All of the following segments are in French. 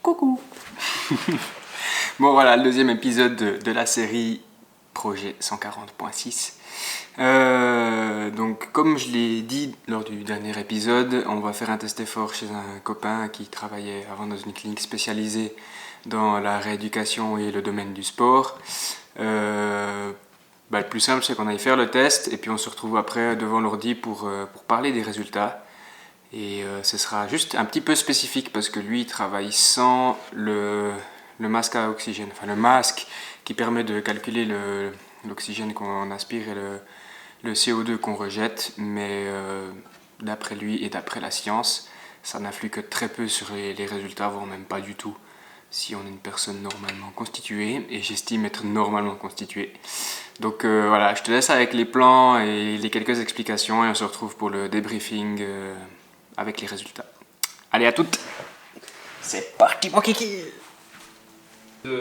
Coucou. Bon voilà, le deuxième épisode de la série Projet 140.6. Donc comme je l'ai dit lors du dernier épisode, on va faire un test effort chez un copain qui travaillait avant dans une clinique spécialisée dans la rééducation et le domaine du sport. Le plus simple, c'est qu'on aille faire le test et puis on se retrouve après devant l'ordi pour parler des résultats. Et ce sera juste un petit peu spécifique parce que lui il travaille sans le masque à oxygène, enfin le masque qui permet de calculer l'oxygène qu'on aspire et le CO2 qu'on rejette, mais d'après lui et d'après la science, ça n'influe que très peu sur les résultats, voire même pas du tout, si on est une personne normalement constituée, et j'estime être normalement constitué. Donc voilà, je te laisse avec les plans et les quelques explications, et on se retrouve pour le débriefing avec les résultats. Allez, à toutes. C'est parti mon kiki.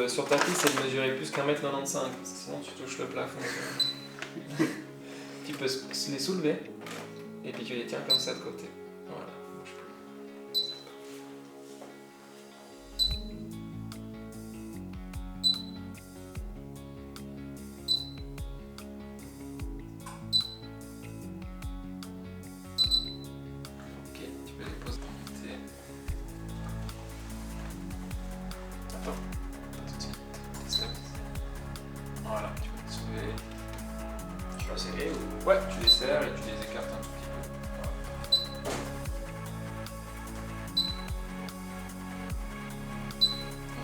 Sur ta piste, c'est de mesurer plus qu'1m95, parce que sinon tu touches le plafond. Tu peux les soulever, et puis tu les tiens comme ça de côté. Voilà, bouge plus. Ok, tu peux les poser de côté. Attends, pas tout de suite. Stabilise. Voilà, tu peux les soulever. Tu vas serrer ou... Ouais, tu les serres et tu les écartes un tout petit peu. Voilà.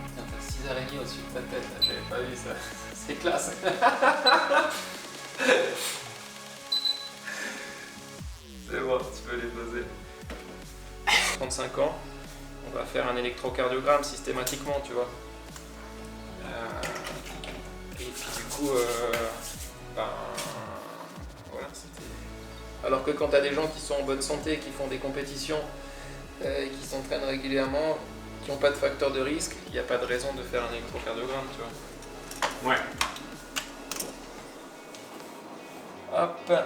Putain, t'as 6 araignées au-dessus de ta tête, là. J'avais pas vu ça. C'est classe. C'est bon, tu peux les poser. 35 ans, on va faire un électrocardiogramme systématiquement, tu vois. Et puis du coup, voilà, c'était... Alors que quand tu as des gens qui sont en bonne santé, qui font des compétitions, qui s'entraînent régulièrement, qui n'ont pas de facteur de risque, il n'y a pas de raison de faire un électrocardiogramme, tu vois. Ouais. Hop. Ça,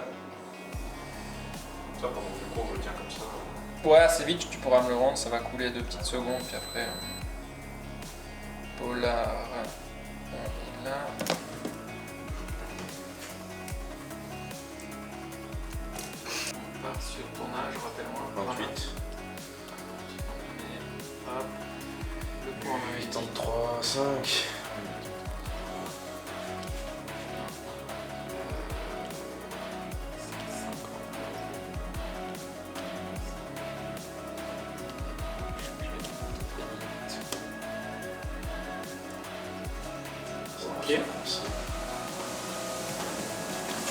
pendant le cours, je le tiens comme ça. Ouais, assez vite, tu pourras me le rendre, ça va couler 2 petites secondes, puis après... Polar... On est là... On part sur ton âge, rappelle-moi. 28. Hop. Le poids, on avait dit 83, 5. Ok. Je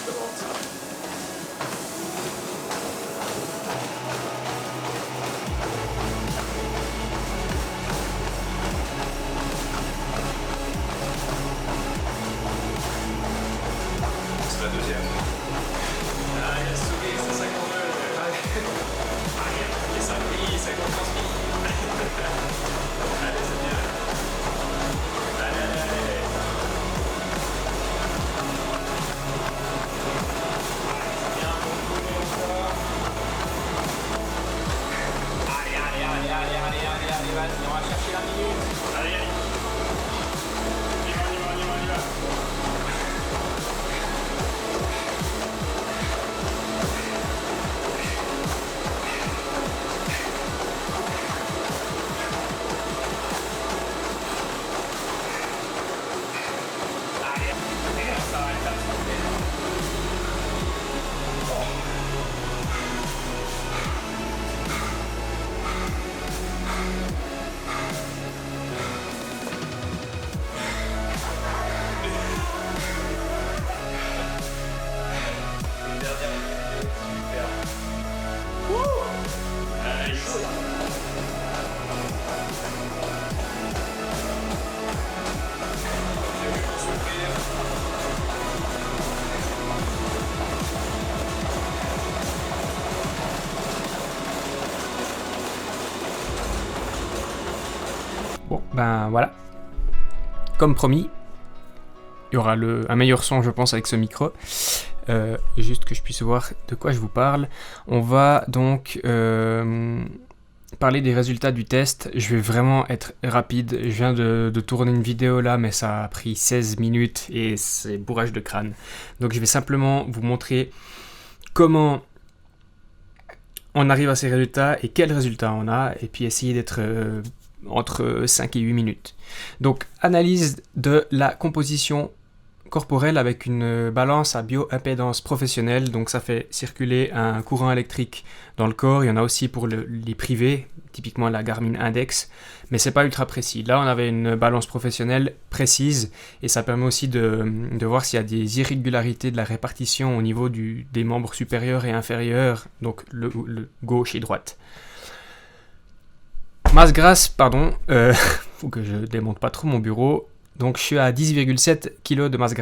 peux voir ça. C'est la deuxième. Ah, il a sauvé, c'est ça qu'on veut. Et ça brille, ça transmis. Allez, c'est bien. Allez, allez, allez. Bien, bon coup, encore. Allez, allez, allez, allez, allez, allez, allez, vas-y, on va chercher la minute. Allez, allez. On y va, on y va, on y va, on y va. Bon, ben voilà. Comme promis, il y aura un meilleur son, je pense, avec ce micro. Juste que je puisse voir de quoi je vous parle. On va donc parler des résultats du test. Je vais vraiment être rapide. Je viens de tourner une vidéo là, mais ça a pris 16 minutes et c'est bourrage de crâne. Donc je vais simplement vous montrer comment on arrive à ces résultats et quels résultats on a, et puis essayer d'être entre 5 et 8 minutes. Donc analyse de la composition corporelle avec une balance à bioimpédance professionnelle, donc ça fait circuler un courant électrique dans le corps. Il y en a aussi pour les privés, typiquement la Garmin Index, mais c'est pas ultra précis. Là on avait une balance professionnelle précise et ça permet aussi de voir s'il y a des irrégularités de la répartition au niveau des membres supérieurs et inférieurs, donc le gauche et droite. Masse grasse, pardon, faut que je démonte pas trop mon bureau. Donc je suis à 10,7 kg de masse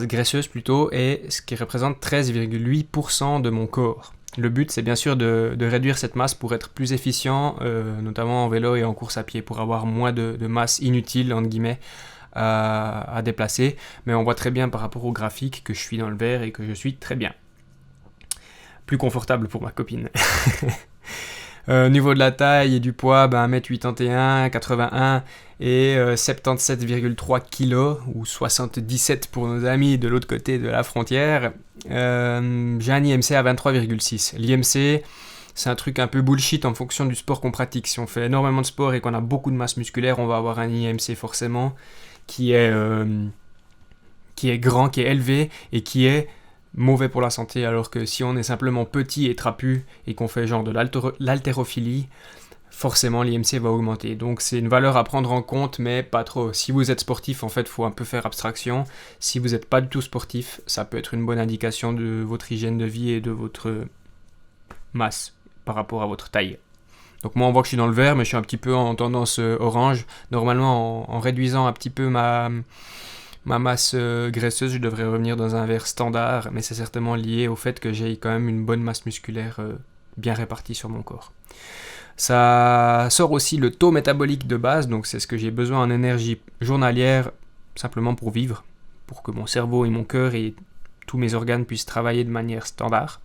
graisseuse plutôt, et ce qui représente 13,8% de mon corps. Le but, c'est bien sûr de réduire cette masse pour être plus efficient, notamment en vélo et en course à pied, pour avoir moins de masse inutile, entre guillemets, à déplacer. Mais on voit très bien par rapport au graphique que je suis dans le vert et que je suis très bien. Plus confortable pour ma copine. Niveau de la taille et du poids, 1m81, 81 et 77,3 kg, ou 77 pour nos amis de l'autre côté de la frontière. J'ai un IMC à 23,6. L'IMC, c'est un truc un peu bullshit en fonction du sport qu'on pratique. Si on fait énormément de sport et qu'on a beaucoup de masse musculaire, on va avoir un IMC forcément qui est grand, qui est élevé et qui est mauvais pour la santé, alors que si on est simplement petit et trapu et qu'on fait genre de l'haltérophilie, forcément l'IMC va augmenter. Donc c'est une valeur à prendre en compte, mais pas trop. Si vous êtes sportif, en fait, il faut un peu faire abstraction. Si vous n'êtes pas du tout sportif, ça peut être une bonne indication de votre hygiène de vie et de votre masse par rapport à votre taille. Donc moi on voit que je suis dans le vert, mais je suis un petit peu en tendance orange. Normalement en réduisant un petit peu ma masse graisseuse, je devrais revenir dans un vert standard, mais c'est certainement lié au fait que j'ai quand même une bonne masse musculaire bien répartie sur mon corps. Ça sort aussi le taux métabolique de base, donc c'est ce que j'ai besoin en énergie journalière, simplement pour vivre, pour que mon cerveau et mon cœur et tous mes organes puissent travailler de manière standard.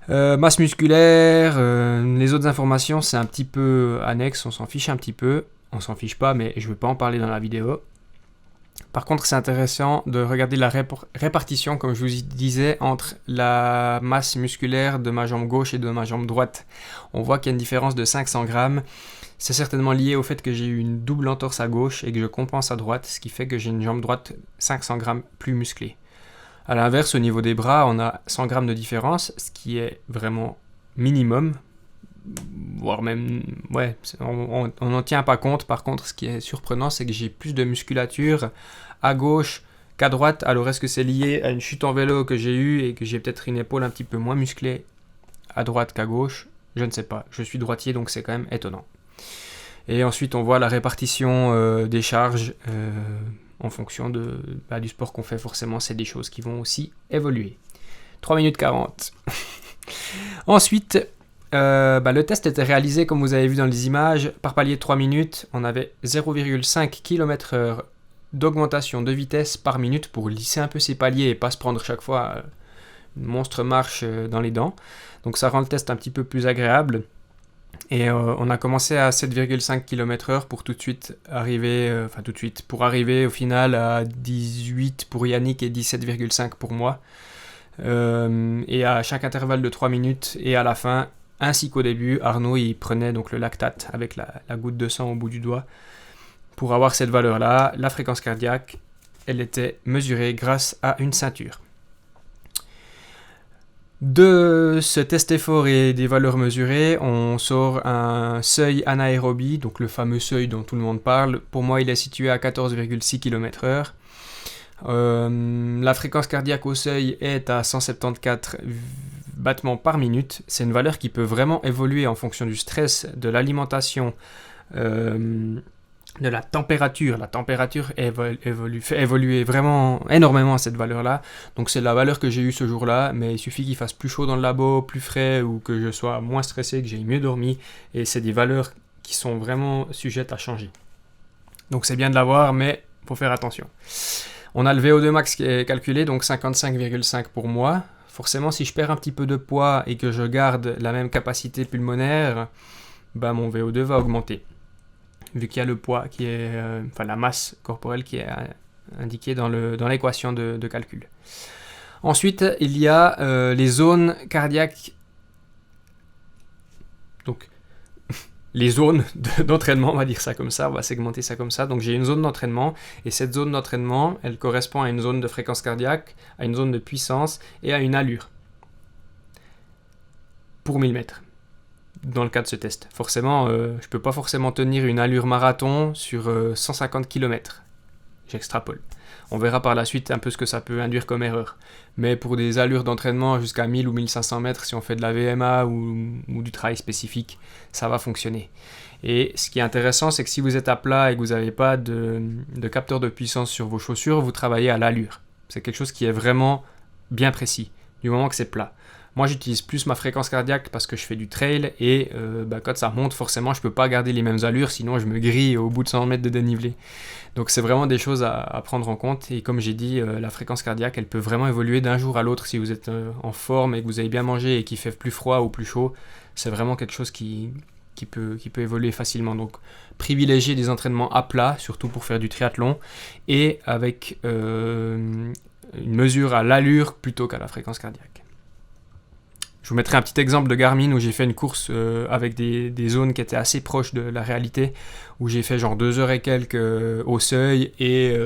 Masse musculaire, les autres informations c'est un petit peu annexe, on s'en fiche un petit peu, on s'en fiche pas, mais je ne vais pas en parler dans la vidéo. Par contre, c'est intéressant de regarder la répartition, comme je vous disais, entre la masse musculaire de ma jambe gauche et de ma jambe droite. On voit qu'il y a une différence de 500 grammes. C'est certainement lié au fait que j'ai eu une double entorse à gauche et que je compense à droite, ce qui fait que j'ai une jambe droite 500 grammes plus musclée. A l'inverse, au niveau des bras, on a 100 grammes de différence, ce qui est vraiment minimum. Voire même, ouais, on n'en tient pas compte. Par contre, ce qui est surprenant, c'est que j'ai plus de musculature à gauche qu'à droite. Alors, est-ce que c'est lié à une chute en vélo que j'ai eue et que j'ai peut-être une épaule un petit peu moins musclée à droite qu'à gauche? Je ne sais pas. Je suis droitier, donc c'est quand même étonnant. Et ensuite, on voit la répartition des charges en fonction du sport qu'on fait. Forcément, c'est des choses qui vont aussi évoluer. 3 minutes 40. Ensuite, le test était réalisé, comme vous avez vu dans les images, par palier de 3 minutes. On avait 0,5 km/h d'augmentation de vitesse par minute pour lisser un peu ces paliers et pas se prendre chaque fois une monstre marche dans les dents. Donc ça rend le test un petit peu plus agréable. Et on a commencé à 7,5 km/h pour pour arriver au final à 18 pour Yannick et 17,5 pour moi. Et à chaque intervalle de 3 minutes et à la fin, ainsi qu'au début, Arnaud il prenait donc le lactate avec la goutte de sang au bout du doigt pour avoir cette valeur-là. La fréquence cardiaque, elle était mesurée grâce à une ceinture. De ce test effort et des valeurs mesurées, on sort un seuil anaérobie, donc le fameux seuil dont tout le monde parle. Pour moi, il est situé à 14,6 km/h. La fréquence cardiaque au seuil est à 174 battements par minute. C'est une valeur qui peut vraiment évoluer en fonction du stress, de l'alimentation, de la température. La température fait évoluer vraiment énormément cette valeur-là. Donc c'est la valeur que j'ai eue ce jour-là, mais il suffit qu'il fasse plus chaud dans le labo, plus frais, ou que je sois moins stressé, que j'ai mieux dormi. Et c'est des valeurs qui sont vraiment sujettes à changer. Donc c'est bien de l'avoir, mais il faut faire attention. On a le VO2 max qui est calculé, donc 55,5 pour moi. Forcément, si je perds un petit peu de poids et que je garde la même capacité pulmonaire, mon VO2 va augmenter. Vu qu'il y a le poids qui est, la masse corporelle qui est indiquée dans l'équation de calcul. Ensuite, il y a les zones cardiaques. Donc, les zones d'entraînement, on va dire ça comme ça, on va segmenter ça comme ça. Donc j'ai une zone d'entraînement, et cette zone d'entraînement, elle correspond à une zone de fréquence cardiaque, à une zone de puissance et à une allure pour 1000 mètres. Dans le cas de ce test. Forcément, je ne peux pas forcément tenir une allure marathon sur 150 km. J'extrapole. On verra par la suite un peu ce que ça peut induire comme erreur. Mais pour des allures d'entraînement jusqu'à 1000 ou 1500 mètres, si on fait de la VMA ou du travail spécifique, ça va fonctionner. Et ce qui est intéressant, c'est que si vous êtes à plat et que vous n'avez pas de capteur de puissance sur vos chaussures, vous travaillez à l'allure. C'est quelque chose qui est vraiment bien précis, du moment que c'est plat. Moi, j'utilise plus ma fréquence cardiaque parce que je fais du trail et quand ça monte, forcément, je ne peux pas garder les mêmes allures, sinon je me grille au bout de 100 mètres de dénivelé. Donc, c'est vraiment des choses à prendre en compte. Et comme j'ai dit, la fréquence cardiaque, elle peut vraiment évoluer d'un jour à l'autre si vous êtes en forme et que vous avez bien mangé et qu'il fait plus froid ou plus chaud. C'est vraiment quelque chose qui peut évoluer facilement. Donc, privilégier des entraînements à plat, surtout pour faire du triathlon, et avec une mesure à l'allure plutôt qu'à la fréquence cardiaque. Je vous mettrai un petit exemple de Garmin où j'ai fait une course avec des zones qui étaient assez proches de la réalité, où j'ai fait genre 2 heures et quelques au seuil et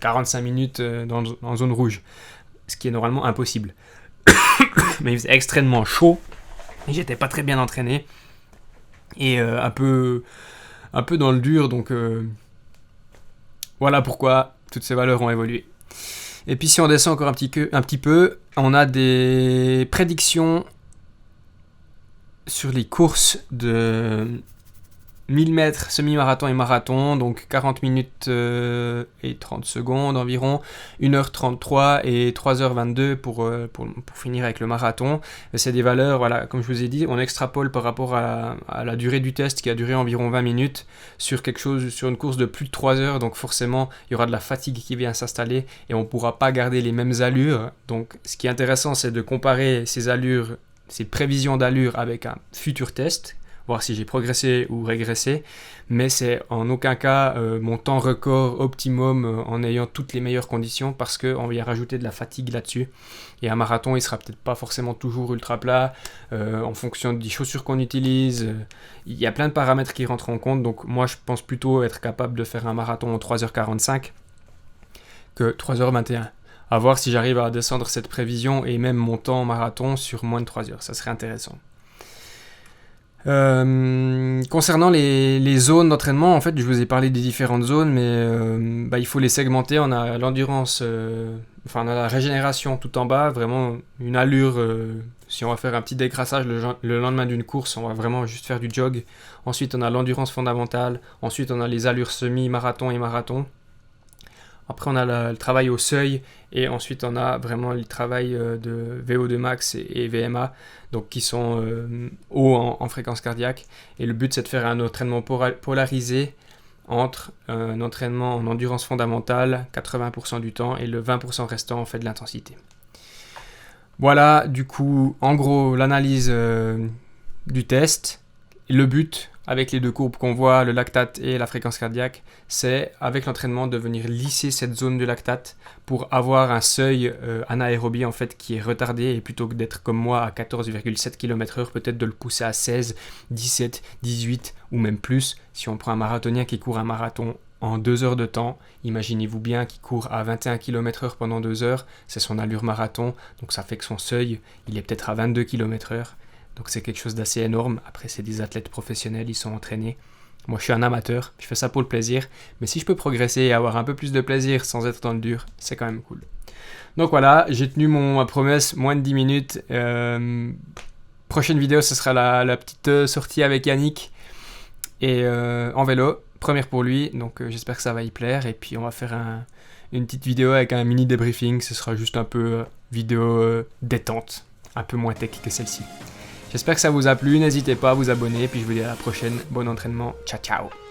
45 minutes en zone rouge, ce qui est normalement impossible. Mais il faisait extrêmement chaud et j'étais pas très bien entraîné et un peu dans le dur, donc voilà pourquoi toutes ces valeurs ont évolué. Et puis si on descend encore un petit peu, on a des prédictions sur les courses de 1000 mètres, semi-marathon et marathon, donc 40 minutes et 30 secondes environ, 1h33 et 3h22 pour finir avec le marathon. Et c'est des valeurs, voilà, comme je vous ai dit, on extrapole par rapport à la durée du test qui a duré environ 20 minutes sur une course de plus de 3 heures, donc forcément il y aura de la fatigue qui vient s'installer et on ne pourra pas garder les mêmes allures. Donc ce qui est intéressant, c'est de comparer ces allures, ces prévisions d'allure avec un futur test, voir si j'ai progressé ou régressé, mais c'est en aucun cas mon temps record optimum en ayant toutes les meilleures conditions, parce qu'on vient rajouter de la fatigue là-dessus. Et un marathon, il sera peut-être pas forcément toujours ultra plat, en fonction des chaussures qu'on utilise. Il y a plein de paramètres qui rentrent en compte, donc moi je pense plutôt être capable de faire un marathon en 3h45 que 3h21. À voir si j'arrive à descendre cette prévision et même mon temps en marathon sur moins de 3 heures, ça serait intéressant. Concernant les zones d'entraînement, en fait, je vous ai parlé des différentes zones, mais il faut les segmenter. On a l'endurance, on a la régénération tout en bas, vraiment une allure. Si on va faire un petit décrassage le lendemain d'une course, on va vraiment juste faire du jog. Ensuite, on a l'endurance fondamentale. Ensuite, on a les allures semi-marathon et marathon. Après, on a le travail au seuil, et ensuite, on a vraiment le travail de VO2 max et VMA, donc qui sont hauts en fréquence cardiaque. Et le but, c'est de faire un entraînement polarisé entre un entraînement en endurance fondamentale, 80% du temps, et le 20% restant, on fait de l'intensité. Voilà, du coup, en gros, l'analyse du test. Le but, avec les deux courbes qu'on voit, le lactate et la fréquence cardiaque, c'est avec l'entraînement de venir lisser cette zone de lactate pour avoir un seuil anaérobie en fait qui est retardé, et plutôt que d'être comme moi à 14,7 km/h, peut-être de le pousser à 16, 17, 18 ou même plus. Si on prend un marathonien qui court un marathon en 2 heures de temps, imaginez-vous bien qu'il court à 21 km/h pendant 2 heures, c'est son allure marathon, donc ça fait que son seuil, il est peut-être à 22 km/h. Donc c'est quelque chose d'assez énorme. Après, c'est des athlètes professionnels, ils sont entraînés. Moi, je suis un amateur, je fais ça pour le plaisir. Mais si je peux progresser et avoir un peu plus de plaisir sans être dans le dur, c'est quand même cool. Donc voilà, j'ai tenu ma promesse, moins de 10 minutes. Prochaine vidéo, ce sera la petite sortie avec Yannick et en vélo. Première pour lui, donc j'espère que ça va y plaire. Et puis on va faire une petite vidéo avec un mini débriefing. Ce sera juste un peu vidéo détente, un peu moins tech que celle-ci. J'espère que ça vous a plu, n'hésitez pas à vous abonner, puis je vous dis à la prochaine, bon entraînement, ciao ciao.